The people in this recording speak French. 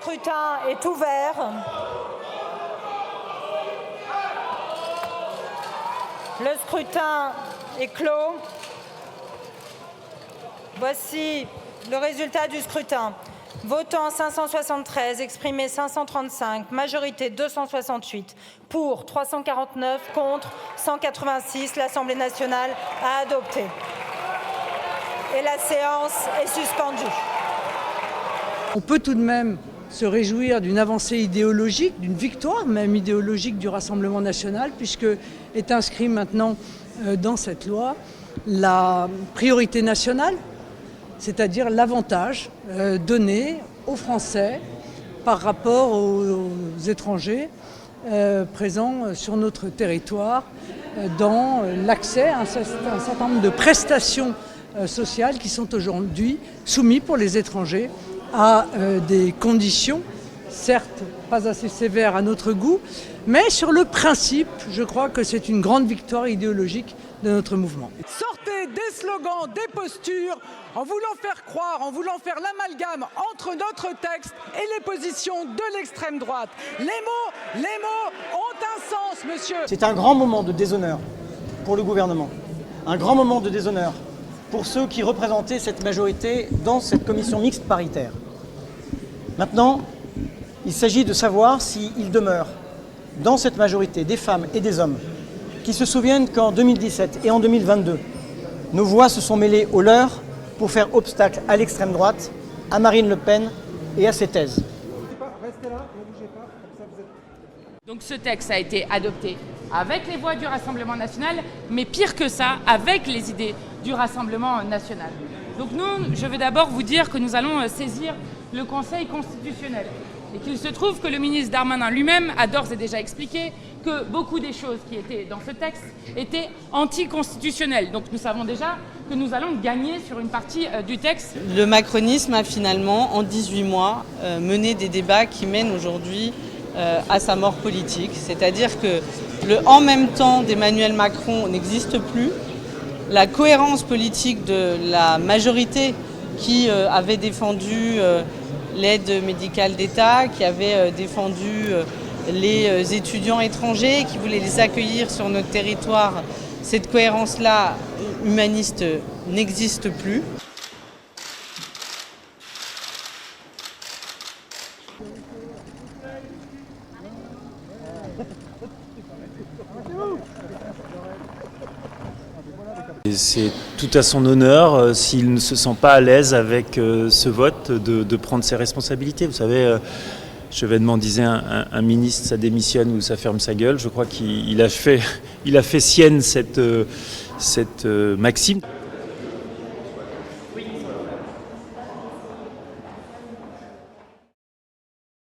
scrutin est ouvert. Le scrutin est clos. Voici le résultat du scrutin. Votant 573, exprimé 535, majorité 268, pour 349, contre 186. L'Assemblée nationale a adopté. Et la séance est suspendue. On peut tout de même se réjouir d'une avancée idéologique, d'une victoire même idéologique du Rassemblement national, puisque est inscrit maintenant dans cette loi la priorité nationale, c'est-à-dire l'avantage donné aux Français par rapport aux étrangers présents sur notre territoire dans l'accès à un certain nombre de prestations sociales qui sont aujourd'hui soumises pour les étrangers à des conditions, certes pas assez sévères à notre goût, mais sur le principe, je crois que c'est une grande victoire idéologique de notre mouvement. Sortez des slogans, des postures, en voulant faire croire, en voulant faire l'amalgame entre notre texte et les positions de l'extrême droite. Les mots ont un sens, monsieur. C'est un grand moment de déshonneur pour le gouvernement, un grand moment de déshonneur pour ceux qui représentaient cette majorité dans cette commission mixte paritaire. Maintenant, il s'agit de savoir s'il demeure dans cette majorité des femmes et des hommes qui se souviennent qu'en 2017 et en 2022, nos voix se sont mêlées aux leurs pour faire obstacle à l'extrême droite, à Marine Le Pen et à ses thèses. Donc ce texte a été adopté avec les voix du Rassemblement national, mais pire que ça, avec les idées du Rassemblement national. Donc nous, je veux d'abord vous dire que nous allons saisir le Conseil constitutionnel et qu'il se trouve que le ministre Darmanin lui-même a d'ores et déjà expliqué que beaucoup des choses qui étaient dans ce texte étaient anticonstitutionnelles. Donc nous savons déjà que nous allons gagner sur une partie du texte. Le macronisme a finalement, en 18 mois, mené des débats qui mènent aujourd'hui à sa mort politique. C'est-à-dire que le « en même temps » d'Emmanuel Macron n'existe plus. La cohérence politique de la majorité qui avait défendu l'aide médicale d'État, qui avait défendu les étudiants étrangers, qui voulaient les accueillir sur notre territoire, cette cohérence-là humaniste n'existe plus. C'est tout à son honneur, s'il ne se sent pas à l'aise avec ce vote, de prendre ses responsabilités. Vous savez, Chevènement disait un ministre, ça démissionne ou ça ferme sa gueule. Je crois qu'il a fait sienne cette maxime.